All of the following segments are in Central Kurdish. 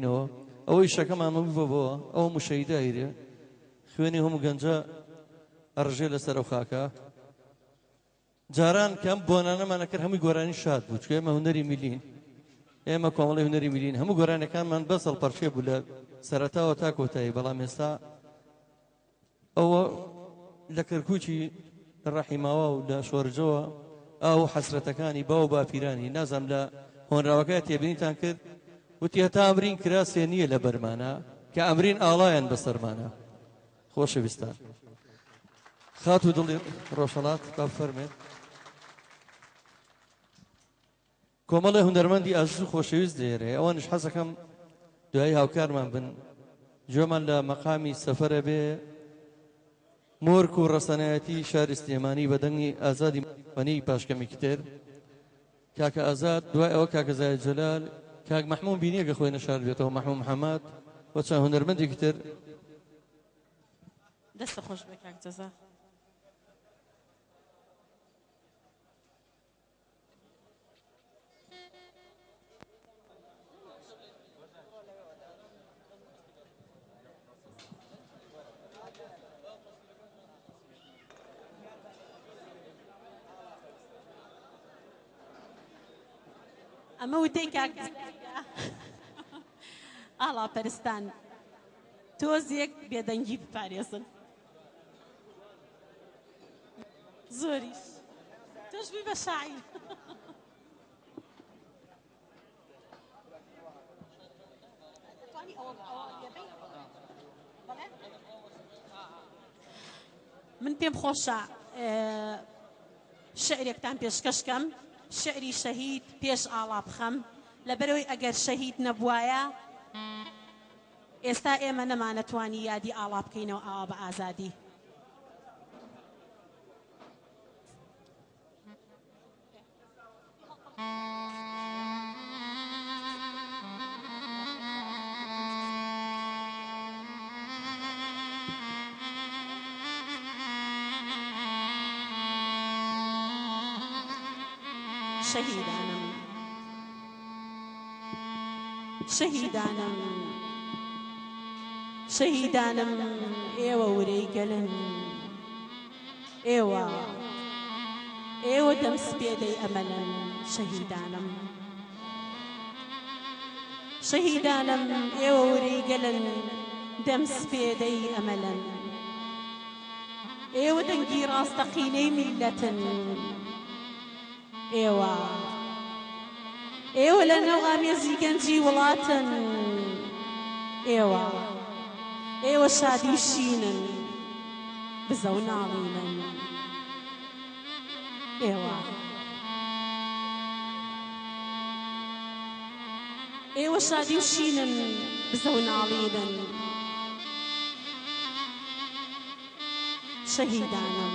نەوە ئەوەی شەکەمان ببەوە ئەو مشەیدایرێ خوێنی هەموو گەنجە ئەڕژێ لەسەر ئەو خاکە جاران کەم بۆنانەمانە کرد هەمووی گۆرانی شاد بوو چکە ئێمە هونەری میلین ئێمە کۆمەڵی هونەری میلین هەموو گۆرانەکانمان بەسەڵ پەرشێ بوو لە سەرەتاوە تا کۆتایی بەڵام ئێستا ئەوە لە کەرکووکی ڕەحیماوە و لە شۆرجەوە ئەو حەسرەتەکانی باو باپیرانی نازام لە هۆنراوەکەی تێبینیتان کرد وتی هەتا ئەمرین کراسێ نییە لە بەرمانە کە ئەمرین ئاڵایان بەسەرمانە خۆشەویستان خات و دڵی ڕۆژهەڵات با بفەرمێت کۆمەڵی هونەرمەندی ئازیز و خۆشەویست دێرێ ئەوانش حەزەکەم دوای هاوکارمان بن جۆمان لە مەقامی سەفەرە بێ مۆرک و ڕەسەنایەتی شاری سلێمانی بەدەنگی ئازادی فەنی پاشکەمی کتێر کاکە ئازاد دوای ئەوە کاکە زایە جەلال کاک مەحموود بینیەکە خۆی نەشار بێتەوە مەحموود محەممەد وە چەند هونەرمەندێکی تر دەستە خۆش بێ کاک جەزا ئەمە وتەی کاک ئاڵا پەرستان تۆزێک بێدەنگی بپارێزن زۆریش تۆش بی بە شاعیر من پێم خۆشە شعرێکتان پێشکەشکەم شعری شەهید پێش ئاڵا بخەم لەبەرەوەی ئەگەر شەهید نەبوایە ئێستا ئێمە نەمانەتوانی یادی ئاڵا بکەینەوە ئاوا بە ئازادی شەهیدانم شەهیدانم شەهیدانم ئێوە ورەی گەلن ئێوە دەمسپێدەی ئەمەلن شەهیدانم شەهیدانم ئێوە ورەی گەلن دەمسپێدەی ئەمەلن ئێوە دەنگی ڕاستەقینەی میلەتن ئێوە لە نەو ئامێزی گەنجی وڵاتن ئێوە شادی شینن بزە و ناڵینن ئێوە شادی و شینن بزە و ناڵینن شەهیدانم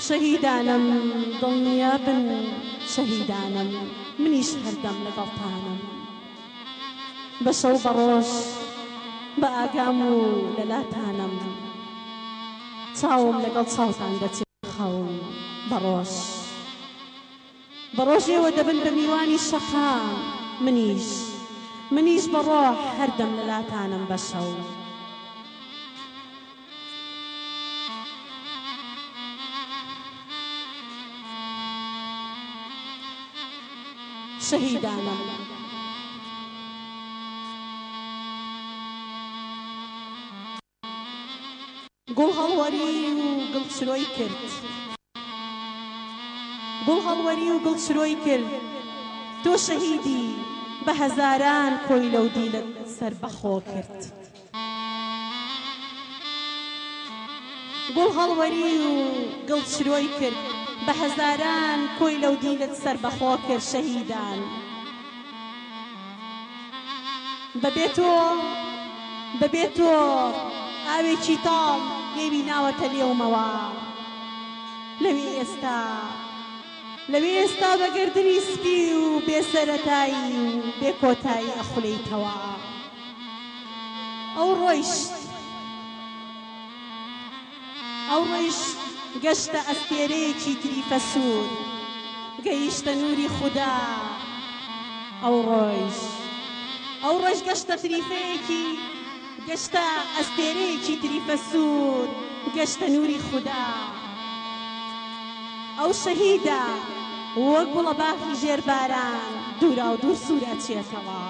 شەهیدانم دڵنیابن شەهیدانم منیش هەردەم لەگەڵتانم بە شەو بەڕۆژ بە ئاگام و لەلاتانم چاوم لەگەڵ چاوتان دەچێت خەوم بەڕۆژ ئێوە دەبن بە میوانی شەقام منیش بە ڕۆح هەردەم لەلاتانم بە شەو شەهیدانم گوڵ هەڵوەری و گڵچرۆی کرد تۆ شەهیدی بە هەزاران کۆی لەو دیلت سەر بەخۆ کرد گوڵ هەڵوەری و گڵچرۆی کرد بە هەزاران کۆی لەو دیلت سەر بەخۆ کرد شەهیدان بەبێ تۆ ئاوێکی تاڵ لێوی ناوەتە لێومەوە لەوێ ئێستا بە گردنی سپی و بێسەرەتایی و بێکۆتایی ئەخولەیتەوە ئەو ڕۆیشت گەشتە ئەستێرەیەکی تریفە سوور گەیشتە نووری خودا ئەو ڕۆژ گەشتە تریفەیەکی گەشتە ئەستێرەیەکی تریفە سوور گەشتە نووری خودا ئەو شەهیدە وەک گوڵە باخی ژێرباران دوورا و دوور سوورە چێتەوە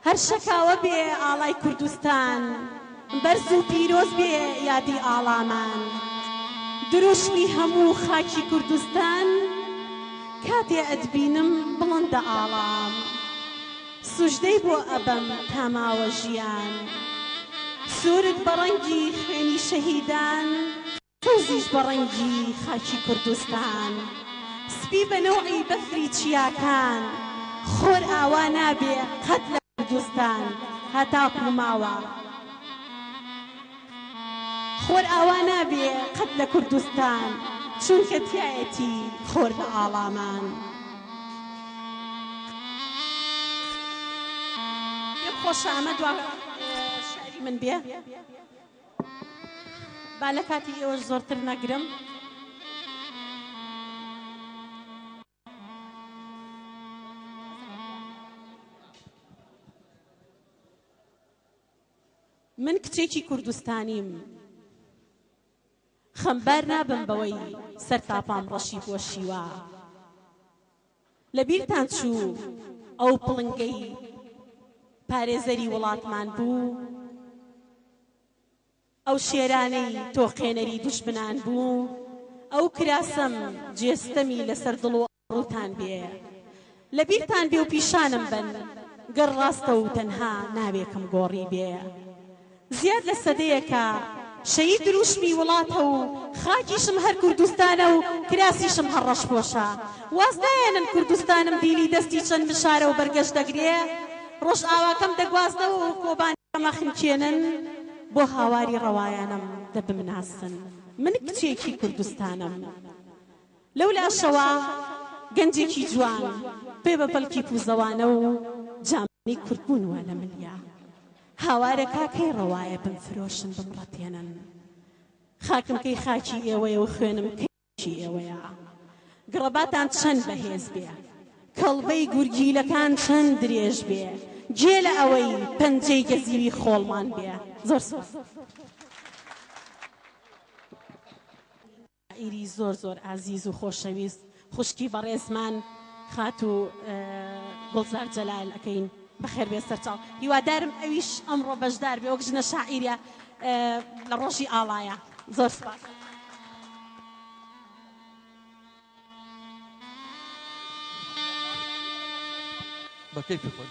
هەر شەکاوە بێ ئاڵای کوردستان بەرز و پیرۆز بێ یادی ئاڵامان دروشمی هەموو خاکی کوردستان کاتێ ئەتبینم بڵندە ئاڵام سوژدەی بۆ ئەبەم تاماوە ژیان سوورت بە ڕەنگی خوێنی شەهیدان فەوزیش بە ڕەنگی خاکی کوردستان سپی بە نەوعی بەفری چیاکان خۆر ئاوا نابێ قەت لە کوردستان هەتاکو ماوە خۆر ئاوا نابێ قەت لە کوردستان چونکە تایەتی خۆر لە ئاڵامان خۆشە ئەمە دوا شاری من بێ با لە کاتی ئێوەش زۆرتر نەگرم من کچێکی کوردستانیم خەمبار نابم بەوەی سەر تاپام ڕەشی بۆ شیوە لەبیرتان چوو ئەو پڵنگەی پارێزەری وڵاتمان بوو ئەو شێرانەی تۆقێنەری دوژمنان بوو ئەو کراسەم جێستەمی لەسەر دڵ و ئەڕووتان بێ لەبیرتان بێ و پیشانم بن گەر ڕاستە و تەنها ناوێکم گۆڕی بێ زیاد لە سەدەیەکە شەهید دروشمی وڵاتە و خاکیشم هەر کوردستانە و کراسیشم هەر ڕەشپۆشە واستایەنن کوردستانم دیلی دەستی چەند مشارە و بەرگەشت دەگرێ ڕۆژ ئاواکەم دەگوازنەوە و کۆبانەکەمە خنکێنن بۆ هاواری ڕەوایانم دەبمناسن من کچێکی کوردستانم لەو لاشەوە گەنجێکی جوان پێ بە پەلکی پوزەوانە و جامانی کوردبوونوە لە ملیا هاوارە کاکەی ڕەوایە بمفرۆشن بمڕەتێنن خاکم کەی خاکی ئێوەیە و خوێنم کەیکی ئێوەیە گڕەباتان چەند بەهێز بێ کەڵبەی گورگیلەکان چەند درێژ بێ جێ لە ئەوەی پەنجەی گەزیوی خۆڵمان بێ زۆر سپاس ئیری زۆر زۆر ئازیز و خۆشەویست خوشکی بەڕێزمان خات و گوڵزار جەلال ئەکەین بەخێر بێ سەرچاو هیوادارم ئەویش ئەمڕۆ بەشدار بێ وەک ژنە شاعیرە لە ڕۆژی ئاڵایە زۆر سپاس بەکەیفی خۆ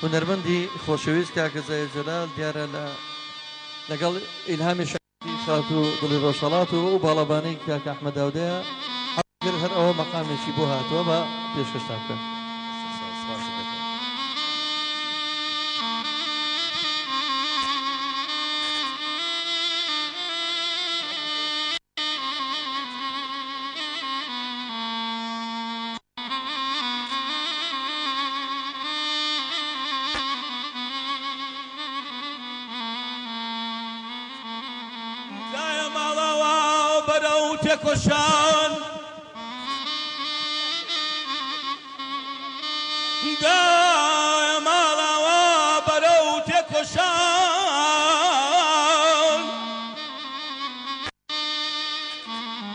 هونەرمەندی خۆشەویست کاکە زایە جەلال دیارە لەگەڵ ئیلهامی شایستی خات و دڵی ڕۆژهەڵات و باڵەبانەی کاکە ئەحمەد داودەیە هەر ئەوە مەقامێکی بۆ هاتووە بە پێشکەشتان بکەن تێکۆشان دایە ماڵەوە بەرەو تێکۆشان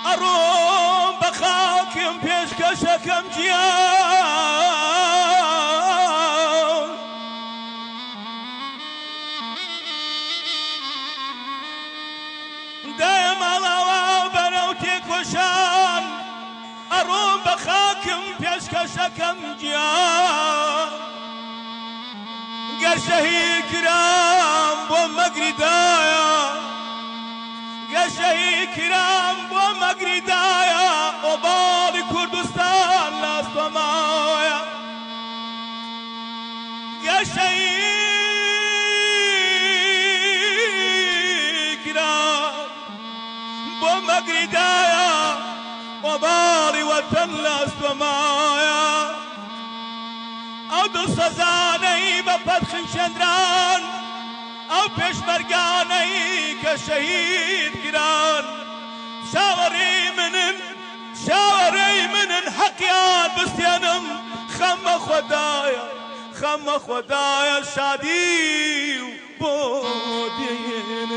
ئەڕۆم بە خاکم پێشکەشەکەم گیان دایە ماڵەوە تێکۆشان ئەڕۆم بە خاکم پێشکەشەکەم گیان گەر شەهید کرام بۆ مەگریدایە گەر شەهید کرام بۆ مەگریدایە ئۆباڵی کوردستان لاستۆمایە گەر شەهید کرام بۆ مەگریدایە ئۆباڵی وەتەن لاستۆمایە ئەو دڵسەزانەی بە پەرخی شێندران ئەو پێشمەرگانەی کە شەهید گران شاوەڕێی منن حەقیان بستێنم خەمە خۆدایە شادی و بۆ دێنم.